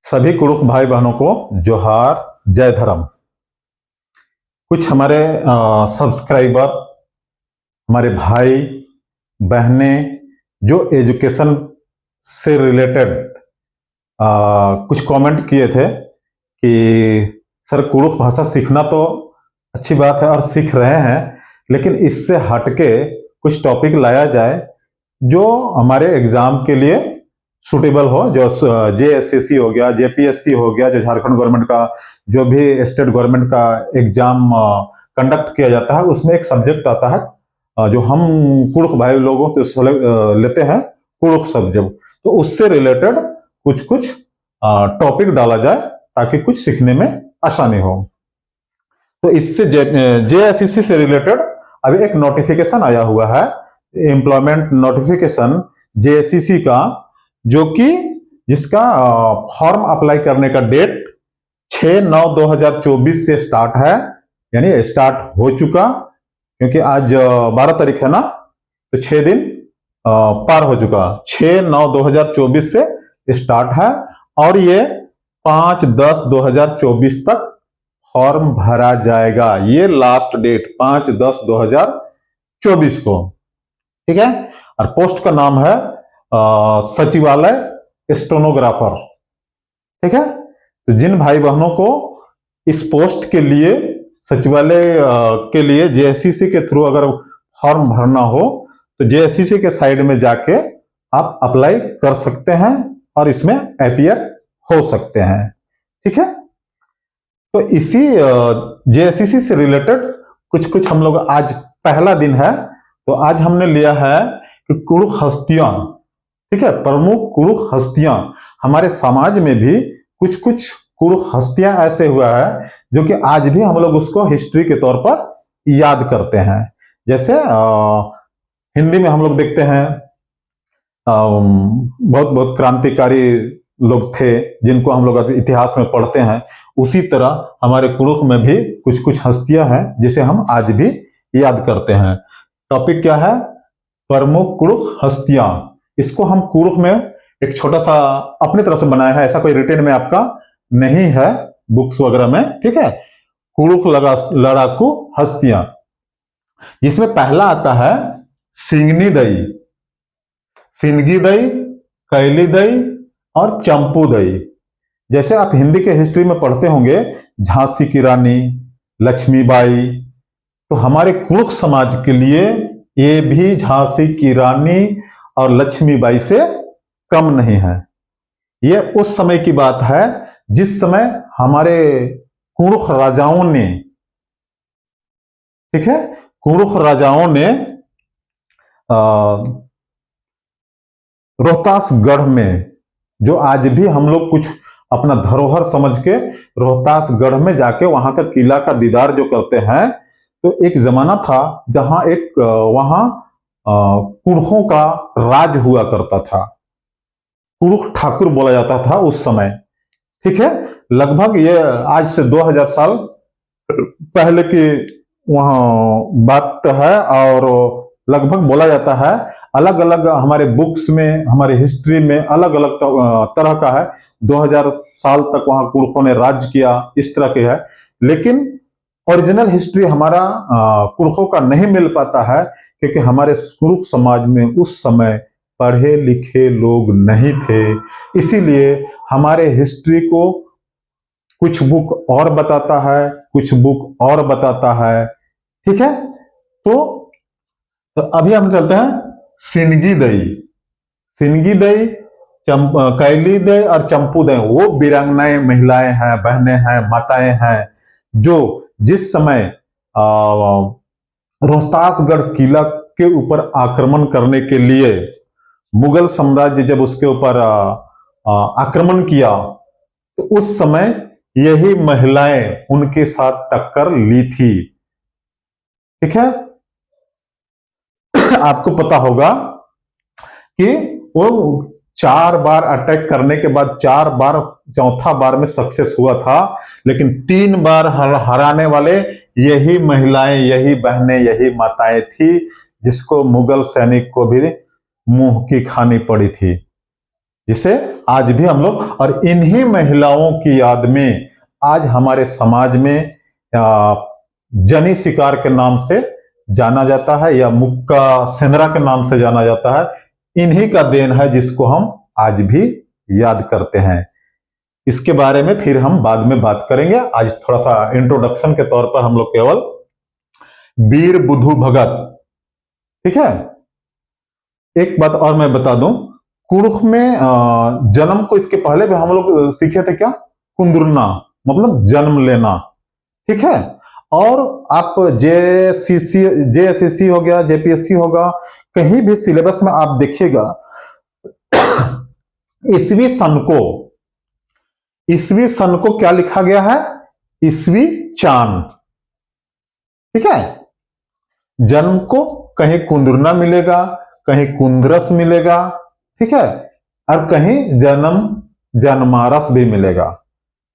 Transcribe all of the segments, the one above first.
सभी कुड़ुख भाई बहनों को जोहार, जय धर्म। कुछ हमारे सब्सक्राइबर, हमारे भाई बहनें जो एजुकेशन से रिलेटेड कुछ कमेंट किए थे कि सर कुड़ुख भाषा सीखना तो अच्छी बात है और सीख रहे हैं, लेकिन इससे हटके कुछ टॉपिक लाया जाए जो हमारे एग्जाम के लिए सूटेबल हो। जो JSCC हो गया, JPSC हो गया, जो झारखंड गवर्नमेंट का जो भी स्टेट गवर्नमेंट का एग्जाम कंडक्ट किया जाता है, उसमें एक सब्जेक्ट आता है जो हम कुड़ुख भाई लोगों से लेते हैं, कुड़ुख सब्जेक्ट। तो उससे रिलेटेड कुछ कुछ टॉपिक डाला जाए ताकि कुछ सीखने में आसानी हो। तो इससे JSCC से रिलेटेड अभी एक नोटिफिकेशन आया हुआ है, एम्प्लॉयमेंट नोटिफिकेशन JSCC का, जो कि जिसका फॉर्म अप्लाई करने का डेट 6/9/2024 से स्टार्ट है, यानी स्टार्ट हो चुका, क्योंकि आज 12 तारीख है ना, तो 6 दिन पार हो चुका। 6/9/2024 से स्टार्ट है और ये 5/10/2024 तक फॉर्म भरा जाएगा। ये लास्ट डेट 5/10/2024 को, ठीक है। और पोस्ट का नाम है सचिवालय स्टेनोग्राफर, ठीक है। तो जिन भाई बहनों को इस पोस्ट के लिए सचिवालय के लिए JSCC के थ्रू अगर फॉर्म भरना हो तो JSCC के साइड में जाके आप अप्लाई कर सकते हैं और इसमें अपीयर हो सकते हैं, ठीक है। तो इसी JSCC से रिलेटेड कुछ कुछ हम लोग, आज पहला दिन है तो आज हमने लिया है कि कुड़ुख हस्तियां, ठीक है, प्रमुख कुड़ुख हस्तियां। हमारे समाज में भी कुछ कुछ कुड़ुख हस्तियां ऐसे हुआ है जो कि आज भी हम लोग उसको हिस्ट्री के तौर पर याद करते हैं। जैसे हिंदी में हम लोग देखते हैं बहुत बहुत क्रांतिकारी लोग थे जिनको हम लोग इतिहास में पढ़ते हैं। उसी तरह हमारे कुड़ुख में भी कुछ कुछ हस्तियां हैं जिसे हम आज भी याद करते हैं। टॉपिक क्या है? प्रमुख कुड़ुख हस्तियां। इसको हम कुड़ुख में एक छोटा सा अपनी तरफ से बनाया है, ऐसा कोई रिटेन में आपका नहीं है बुक्स वगैरह में, ठीक है। कुड़ुख लड़ाकू हस्तियां, जिसमें पहला आता है सिंगनी दई, सिंगी दई, कैली दई और चंपू दई। जैसे आप हिंदी के हिस्ट्री में पढ़ते होंगे झांसी की रानी, लक्ष्मीबाई, तो हमारे कुड़ुख समाज के लिए ये भी झांसी की रानी और लक्ष्मीबाई से कम नहीं है। ये उस समय की बात है जिस समय हमारे कुड़ुख राजाओं ने, ठीक है, कुड़ुख राजाओं ने रोहतासगढ़ में, जो आज भी हम लोग कुछ अपना धरोहर समझ के रोहतासगढ़ में जाके वहां का किला का दीदार जो करते हैं, तो एक जमाना था जहां एक वहां कुड़ुखों का राज हुआ करता था। कुड़ुख ठाकुर बोला जाता था उस समय, ठीक है। लगभग ये आज से 2000 साल पहले की वहां बात है और लगभग बोला जाता है, अलग अलग हमारे बुक्स में, हमारे हिस्ट्री में अलग अलग तरह का है। 2000 साल तक वहां कुड़ुखों ने राज्य किया, इस तरह के है। लेकिन ओरिजिनल हिस्ट्री हमारा कुड़ुखों का नहीं मिल पाता है, क्योंकि हमारे कुड़ुख समाज में उस समय पढ़े लिखे लोग नहीं थे। इसीलिए हमारे हिस्ट्री को कुछ बुक और बताता है, कुछ बुक और बताता है, ठीक है। तो अभी हम चलते हैं सिंगी दई, सिंगी दई, कैली दई और चंपू दई। वो वीरांगनाएं महिलाएं हैं, बहनें हैं, माताएं हैं, जो जिस समय रोहतासगढ़ किला के ऊपर आक्रमण करने के लिए मुगल साम्राज्य जब उसके ऊपर आक्रमण किया, तो उस समय यही महिलाएं उनके साथ टक्कर ली थी, ठीक है। आपको पता होगा कि वो 4 बार अटैक करने के बाद 4 बार, चौथा बार में सक्सेस हुआ था, लेकिन 3 बार हराने वाले यही महिलाएं, यही बहनें, यही माताएं थी, जिसको मुगल सैनिक को भी मुंह की खानी पड़ी थी, जिसे आज भी हम लोग, और इन्हीं महिलाओं की याद में आज हमारे समाज में जनी शिकार के नाम से जाना जाता है या मुक्का सेंदरा के नाम से जाना जाता है। इन्हीं का देन है जिसको हम आज भी याद करते हैं। इसके बारे में फिर हम बाद में बात करेंगे। आज थोड़ा सा इंट्रोडक्शन के तौर पर हम लोग केवल वीर बुधु भगत, ठीक है। एक बात और मैं बता दूं, कुड़ुख में जन्म को इसके पहले भी हम लोग सीखे थे क्या, कुंदुरना मतलब जन्म लेना, ठीक है। और आप जेएसएससी हो गया, जेपीएससी होगा, कहीं भी सिलेबस में आप देखिएगा ईसवी सन को क्या लिखा गया है, ईसवी चांद, ठीक है। जन्म को कहीं कुंदुरना मिलेगा, कहीं कुंदरस मिलेगा, ठीक है, और कहीं जन्मारस भी मिलेगा,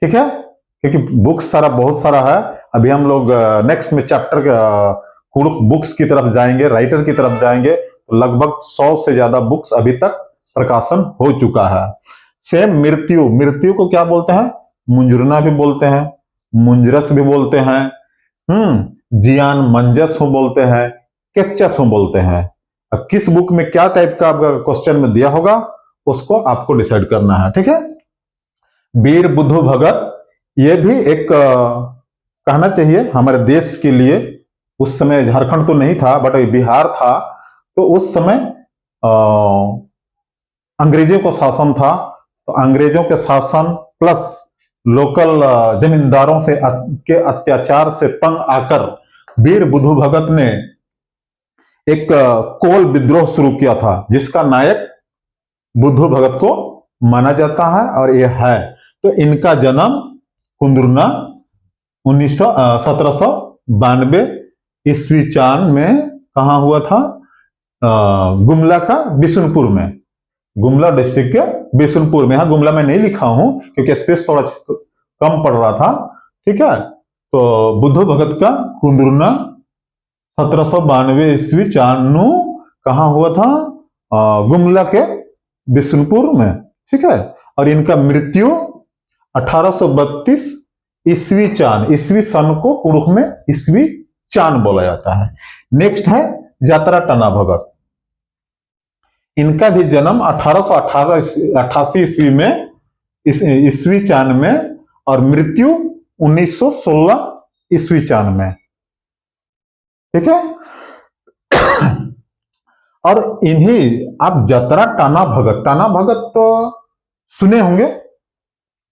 ठीक है। क्योंकि बुक्स बहुत सारा है। अभी हम लोग नेक्स्ट में चैप्टर कुड़ुख बुक्स की तरफ जाएंगे, राइटर की तरफ जाएंगे। तो लगभग 100 से ज्यादा बुक्स अभी तक प्रकाशन हो चुका है। सेम मृत्यु को क्या बोलते हैं, मुंजुरना भी बोलते हैं, मुंजरस भी बोलते हैं, जियान मंजस हो बोलते हैं, केचस हो बोलते हैं। अब किस बुक में क्या टाइप का आपका क्वेश्चन में दिया होगा उसको आपको डिसाइड करना है, ठीक है। वीर बुधु भगत ये भी एक कहना चाहिए हमारे देश के लिए। उस समय झारखंड तो नहीं था बट बिहार था, तो उस समय अंग्रेजों का शासन था। तो अंग्रेजों के शासन प्लस लोकल जमींदारों से के अत्याचार से तंग आकर वीर बुधु भगत ने एक कोल विद्रोह शुरू किया था, जिसका नायक बुधु भगत को माना जाता है और यह है। तो इनका जन्म कुंदुरना 1792 ईस्वी चांद में कहा हुआ था, गुमला का बिशुनपुर में, गुमला डिस्ट्रिक्ट के बिशुनपुर में। हाँ, गुमला में नहीं लिखा हूं क्योंकि स्पेस थोड़ा कम पड़ रहा था, ठीक है। तो बुधु भगत का कुंदुरना 1792 ईस्वी चांद कहा हुआ था, गुमला के बिशुनपुर में, ठीक है। और इनका मृत्यु 1832 ईस्वी चांद, ईस्वी सन को कुड़ुख में ईस्वी चांद बोला जाता है। नेक्स्ट है जात्रा टना भगत। इनका भी जन्म 1888 ईस्वी में, ईस्वी चांद में, और मृत्यु 1916 ईस्वी चांद में, ठीक है। और इन्हीं आप जतरा टाना भगत तो सुने होंगे,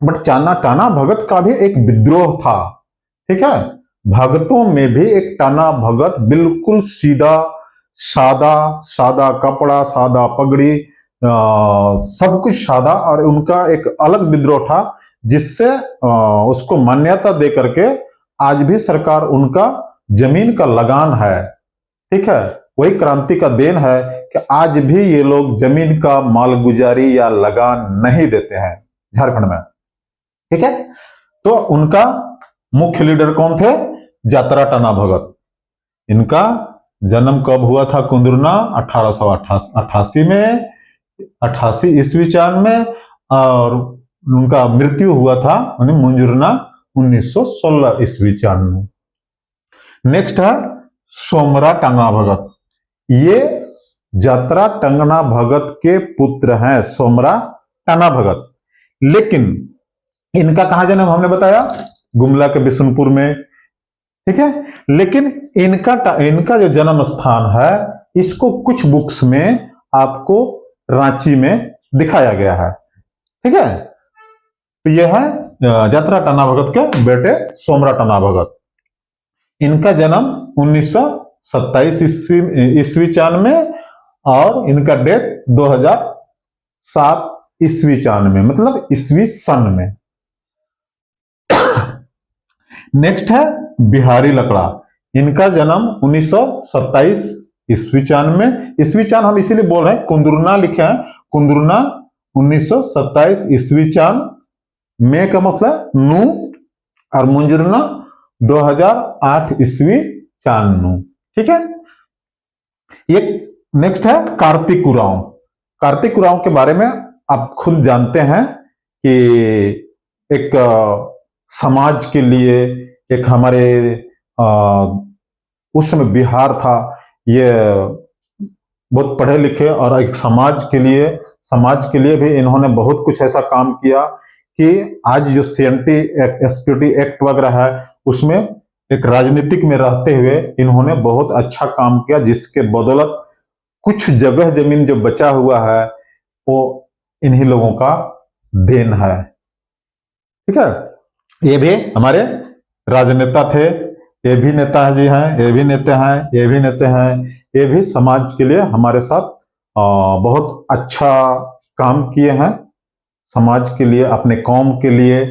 बट टाना भगत का भी एक विद्रोह था, ठीक है। भगतों में भी एक टाना भगत बिल्कुल सीधा सादा कपड़ा, सादा पगड़ी, सब कुछ सादा, और उनका एक अलग विद्रोह था जिससे उसको मान्यता दे करके आज भी सरकार उनका जमीन का लगान है, ठीक है। वही क्रांति का देन है कि आज भी ये लोग जमीन का मालगुजारी या लगान नहीं देते हैं झारखंड में, ठीक है। तो उनका मुख्य लीडर कौन थे, जात्रा टना भगत। इनका जन्म कब हुआ था, कुंदुरना 1888 में, 88 ईस्वी चांद में, और उनका मृत्यु हुआ था मुंजुरना 1916 ईस्वी चांद में। नेक्स्ट है सोमरा टंगना भगत। ये जात्रा टंगना भगत के पुत्र हैं, सोमरा टना भगत। लेकिन इनका कहां जन्म, हमने बताया गुमला के बिशुनपुर में, ठीक है। लेकिन इनका जो जन्म स्थान है, इसको कुछ बुक्स में आपको रांची में दिखाया गया है, ठीक है। तो यह है जात्रा टना भगत के बेटे सोमरा टना भगत। इनका जन्म 1927 ईस्वी चांद में, और इनका डेथ 2007 ईस्वी चांद में, मतलब ईस्वी सन में। नेक्स्ट है बिहारी लकड़ा। इनका जन्म 1927 ईस्वी चांद में। ईस्वी चांद हम इसीलिए बोल रहे हैं, कुंदुरना लिखे हैं, कुंदुरना 1927 ईस्वी चांद में का मतलब नू, और मुंजुरना 2008 ईस्वी चांद, ठीक है। ये नेक्स्ट है कार्तिक उरांव। कार्तिक उरांव के बारे में आप खुद जानते हैं कि एक समाज के लिए, एक हमारे उस समय बिहार था, ये बहुत पढ़े लिखे, और एक समाज के लिए भी इन्होंने बहुत कुछ ऐसा काम किया कि आज जो सीएनटी एसपीटी एक्ट वगैरह है, उसमें एक राजनीतिक में रहते हुए इन्होंने बहुत अच्छा काम किया, जिसके बदौलत कुछ जगह जमीन जो बचा हुआ है वो इन्हीं लोगों का देन है। ठीक है, ये भी हमारे राजनेता थे, ये भी नेता जी हैं, ये भी नेता हैं, ये भी नेता हैं, ये भी समाज के लिए हमारे साथ बहुत अच्छा काम किए हैं, समाज के लिए, अपने कौम के लिए,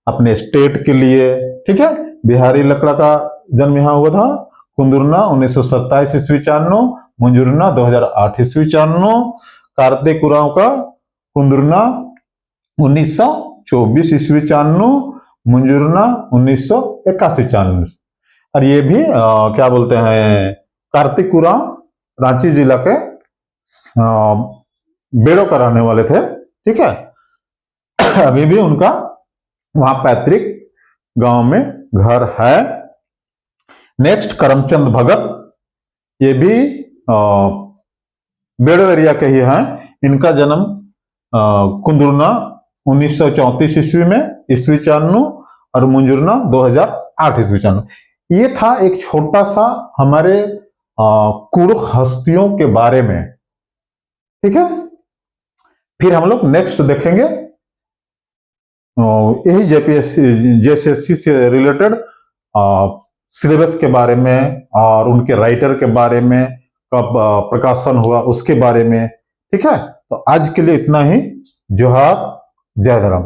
अपने स्टेट के लिए। ठीक है, बिहारी लकड़ा का जन्म यहाँ हुआ था, कुंदुरना 1927 ईस्वी 94, मंजूरना 2008 ईस्वी 94, कार्तिक उरांव का कुंदुरना 1924 ईस्वी 94, मंजूरना 1981 94। और ये भी क्या बोलते हैं, कार्तिक उरांव रांची जिला के बेड़ो का रहने वाले थे। ठीक है, अभी भी उनका वहां पैतृक गांव में घर है। नेक्स्ट, करमचंद भगत, ये भी बेड़ो एरिया के ही हैं। इनका जन्म कुंदुरना 1934 ईस्वी में, ईस्वी 94, और मुंजुरना 2008 ईस्वी 94। ये था एक छोटा सा हमारे कुरुख हस्तियों के बारे में। ठीक है, फिर हम लोग नेक्स्ट देखेंगे यही जेएसएससी से रिलेटेड सिलेबस के बारे में, और उनके राइटर के बारे में, कब प्रकाशन हुआ उसके बारे में। ठीक है, तो आज के लिए इतना ही। जोहार, जय धर्म।